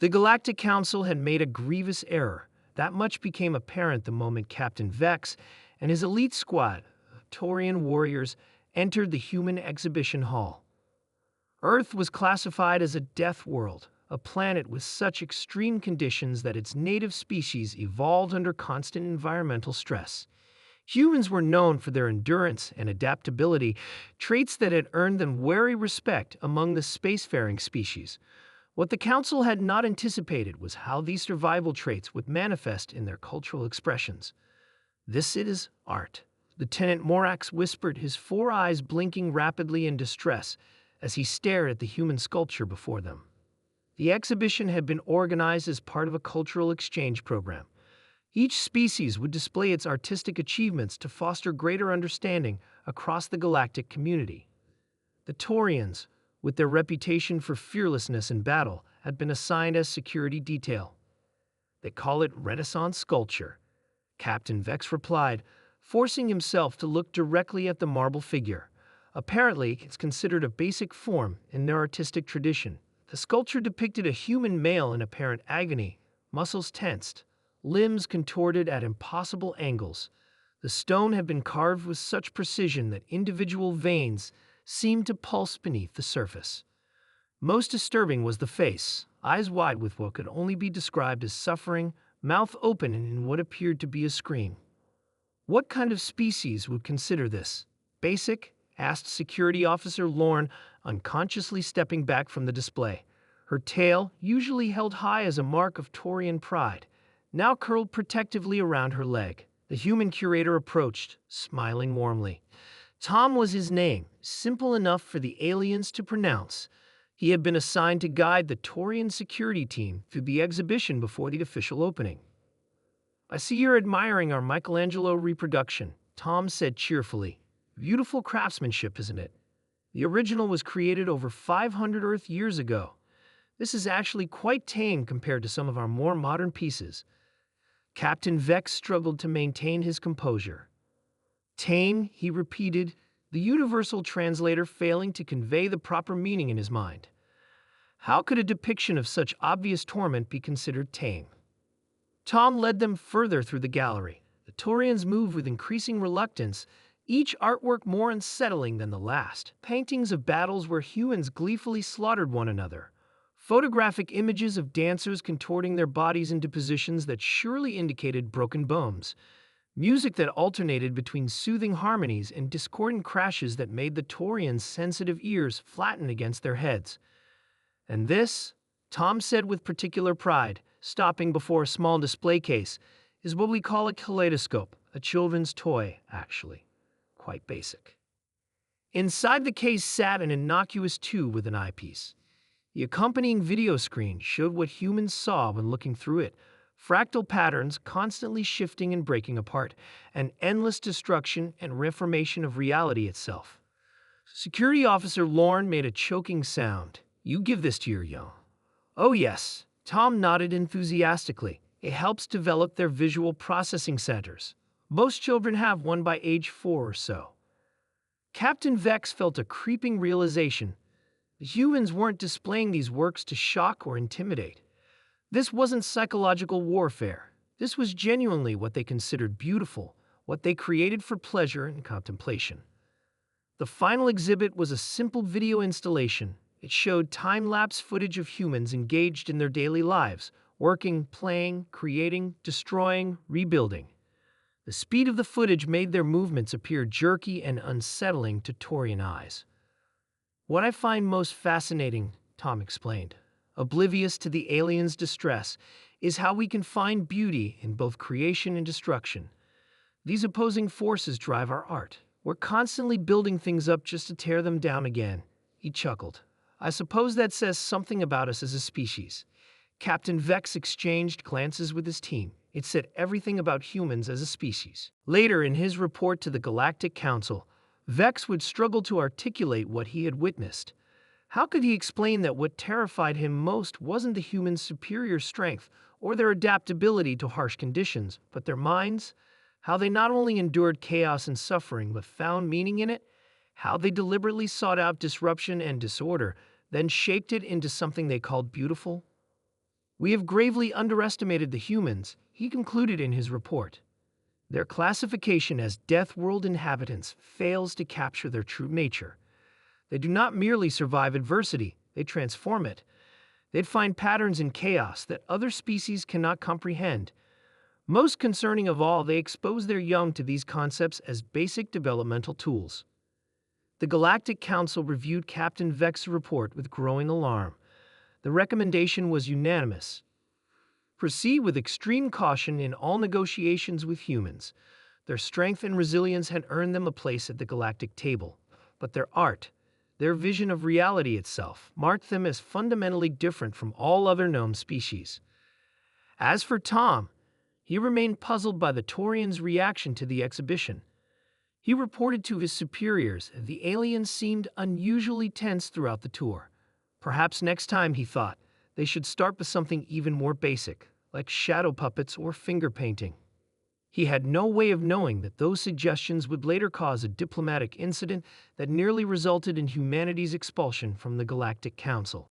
The Galactic Council had made a grievous error. That much became apparent the moment Captain Vex and his elite squad of Taurian warriors entered the human exhibition hall. Earth was classified as a death world, a planet with such extreme conditions that its native species evolved under constant environmental stress. Humans were known for their endurance and adaptability, traits that had earned them wary respect among the spacefaring species. What the Council had not anticipated was how these survival traits would manifest in their cultural expressions. "This is art," Lieutenant Morax whispered, his four eyes blinking rapidly in distress as he stared at the human sculpture before them. The exhibition had been organized as part of a cultural exchange program. Each species would display its artistic achievements to foster greater understanding across the galactic community. The Taurians, with their reputation for fearlessness in battle, had been assigned as security detail. "They call it Renaissance sculpture," Captain Vex replied, forcing himself to look directly at the marble figure. Apparently, it's considered a basic form in their artistic tradition. The sculpture depicted a human male in apparent agony, muscles tensed, limbs contorted at impossible angles. The stone had been carved with such precision that individual veins seemed to pulse beneath the surface. Most disturbing was the face, eyes wide with what could only be described as suffering, mouth open in what appeared to be a scream. "What kind of species would consider this basic?" asked Security Officer Lorne, unconsciously stepping back from the display. Her tail, usually held high as a mark of Taurian pride, now curled protectively around her leg. The human curator approached, smiling warmly. Tom was his name, simple enough for the aliens to pronounce. He had been assigned to guide the Taurian security team through the exhibition before the official opening. "I see you're admiring our Michelangelo reproduction," Tom said cheerfully. "Beautiful craftsmanship, isn't it? The original was created over 500 Earth years ago. This is actually quite tame compared to some of our more modern pieces." Captain Vex struggled to maintain his composure. "Tame," he repeated, the universal translator failing to convey the proper meaning in his mind. How could a depiction of such obvious torment be considered tame? Tom led them further through the gallery. The Taurians moved with increasing reluctance, each artwork more unsettling than the last. Paintings of battles where humans gleefully slaughtered one another. Photographic images of dancers contorting their bodies into positions that surely indicated broken bones. Music that alternated between soothing harmonies and discordant crashes that made the Taurians' sensitive ears flatten against their heads. "And this," Tom said with particular pride, stopping before a small display case, "is what we call a kaleidoscope, a children's toy, actually. Quite basic." Inside the case sat an innocuous tube with an eyepiece. The accompanying video screen showed what humans saw when looking through it: fractal patterns constantly shifting and breaking apart, an endless destruction and reformation of reality itself. Security Officer Lorne made a choking sound. "You give this to your young." "Oh yes," Tom nodded enthusiastically. "It helps develop their visual processing centers. Most children have one by age 4 or so." Captain Vex felt a creeping realization. The humans weren't displaying these works to shock or intimidate. This wasn't psychological warfare. This was genuinely what they considered beautiful, what they created for pleasure and contemplation. The final exhibit was a simple video installation. It showed time-lapse footage of humans engaged in their daily lives, working, playing, creating, destroying, rebuilding. The speed of the footage made their movements appear jerky and unsettling to Taurian eyes. "What I find most fascinating," Tom explained, oblivious to the aliens' distress, "is how we can find beauty in both creation and destruction. These opposing forces drive our art. We're constantly building things up just to tear them down again." He chuckled. "I suppose that says something about us as a species." Captain Vex exchanged glances with his team. It said everything about humans as a species. Later, in his report to the Galactic Council, Vex would struggle to articulate what he had witnessed. How could he explain that what terrified him most wasn't the humans' superior strength or their adaptability to harsh conditions, but their minds? How they not only endured chaos and suffering but found meaning in it? How they deliberately sought out disruption and disorder, then shaped it into something they called beautiful? "We have gravely underestimated the humans," he concluded in his report. "Their classification as Death World inhabitants fails to capture their true nature. They do not merely survive adversity, they transform it. They'd find patterns in chaos that other species cannot comprehend. Most concerning of all, they expose their young to these concepts as basic developmental tools." The Galactic Council reviewed Captain Vex's report with growing alarm. The recommendation was unanimous. Proceed with extreme caution in all negotiations with humans. Their strength and resilience had earned them a place at the galactic table, but their art, their vision of reality itself, marked them as fundamentally different from all other known species. As for Tom, he remained puzzled by the Taurians' reaction to the exhibition. He reported to his superiors that the aliens seemed unusually tense throughout the tour. Perhaps next time, he thought, they should start with something even more basic, like shadow puppets or finger painting. He had no way of knowing that those suggestions would later cause a diplomatic incident that nearly resulted in humanity's expulsion from the Galactic Council.